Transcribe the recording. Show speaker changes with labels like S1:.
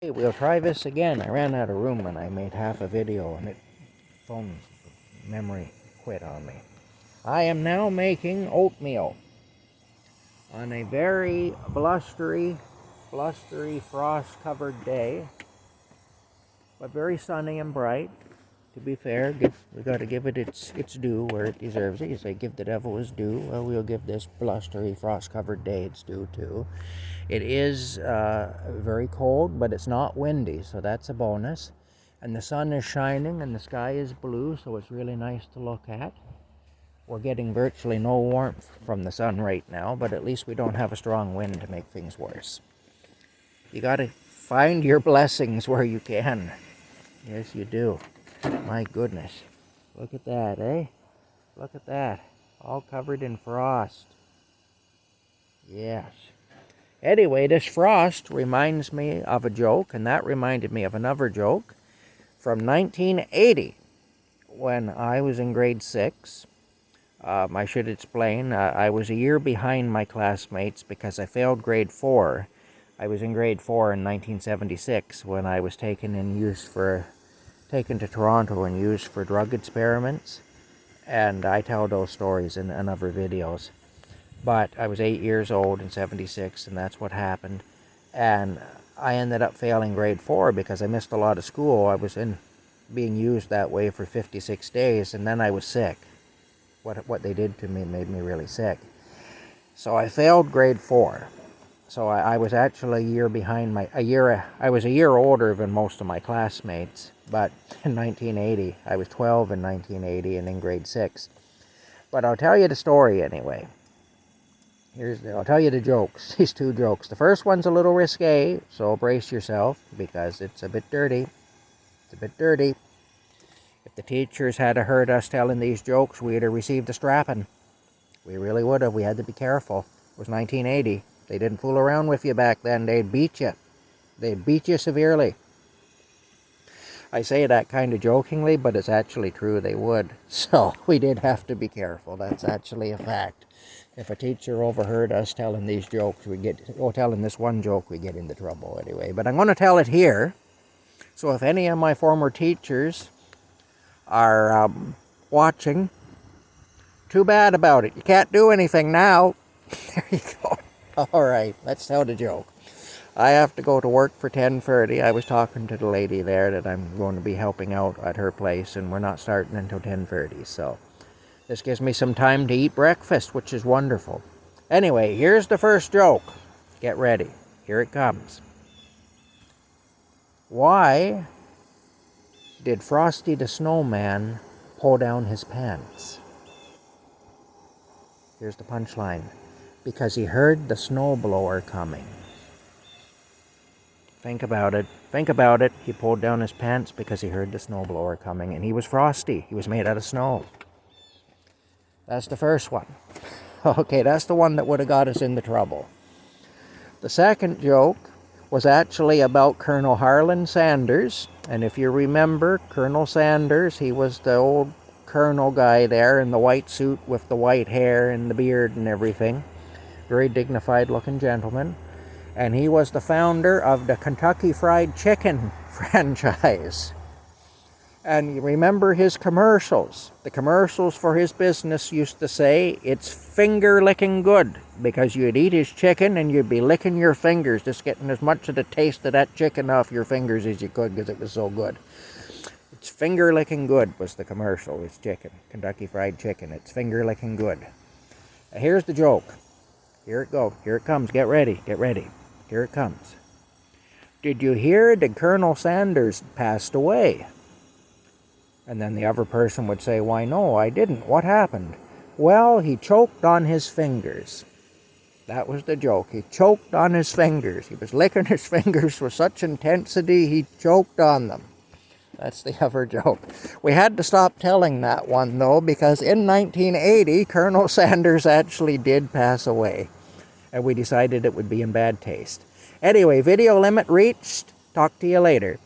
S1: Hey, we'll try this again. I ran out of room and I made half a video and phone memory quit on me. I am now making oatmeal on a very blustery, frost-covered day, but very sunny and bright. To be fair, we got to give it its due where it deserves it. You say give the devil his due. Well, we'll give this blustery, frost-covered day its due too. It is very cold, but it's not windy, so that's a bonus. And the sun is shining and the sky is blue, so it's really nice to look at. We're getting virtually no warmth from the sun right now, but at least we don't have a strong wind to make things worse. You got to find your blessings where you can. Yes, you do. My goodness. Look at that, eh? Look at that. All covered in frost. Yes. Anyway, this frost reminds me of a joke, and that reminded me of another joke from 1980 when I was in grade 6. I should explain, I was a year behind my classmates because I failed grade 4. I was in grade 4 in 1976 when I was taken to Toronto and used for drug experiments, and I tell those stories in other videos. But I was 8 years old in 76, and that's what happened. And I ended up failing grade 4 because I missed a lot of school. I was being used that way for 56 days, and then I was sick. What they did to me made me really sick. So I failed grade 4. So I was actually a year behind I was a year older than most of my classmates, but in 1980, I was 12 in 1980 and in grade 6. But I'll tell you the story anyway. I'll tell you the jokes, these two jokes. The first one's a little risque, so brace yourself because it's a bit dirty. It's a bit dirty. If the teachers had heard us telling these jokes, we'd have received a strapping. We really would have. We had to be careful. It was 1980. They didn't fool around with you back then. They'd beat you. They'd beat you severely. I say that kind of jokingly, but it's actually true. They would. So we did have to be careful. That's actually a fact. If a teacher overheard us telling these jokes, telling this one joke, we get into trouble anyway. But I'm going to tell it here. So if any of my former teachers are watching, too bad about it. You can't do anything now. There you go. All right, let's tell the joke. I have to go to work for 10:30. I was talking to the lady there that I'm going to be helping out at her place, and we're not starting until 10:30. So this gives me some time to eat breakfast, which is wonderful. Anyway, here's the first joke. Get ready. Here it comes. Why did Frosty the Snowman pull down his pants? Here's the punchline. Because he heard the snowblower coming. Think about it. Think about it. He pulled down his pants because he heard the snowblower coming, and he was Frosty. He was made out of snow. That's the first one. Okay, that's the one that would have got us into trouble. The second joke was actually about Colonel Harlan Sanders. And if you remember, Colonel Sanders, he was the old colonel guy there in the white suit with the white hair and the beard and everything. Very dignified looking gentleman. And he was the founder of the Kentucky Fried Chicken franchise. And you remember his commercials. The commercials for his business used to say, it's finger licking good, because you'd eat his chicken and you'd be licking your fingers, just getting as much of the taste of that chicken off your fingers as you could because it was so good. It's finger licking good was the commercial. It's chicken, Kentucky Fried Chicken. It's finger licking good. Now here's the joke. Here it goes. Here it comes. Get ready. Get ready. Here it comes. Did you hear that Colonel Sanders passed away? And then the other person would say, why no, I didn't. What happened? Well, he choked on his fingers. That was the joke. He choked on his fingers. He was licking his fingers with such intensity, he choked on them. That's the other joke. We had to stop telling that one, though, because in 1980, Colonel Sanders actually did pass away. And we decided it would be in bad taste. Anyway, video limit reached. Talk to you later.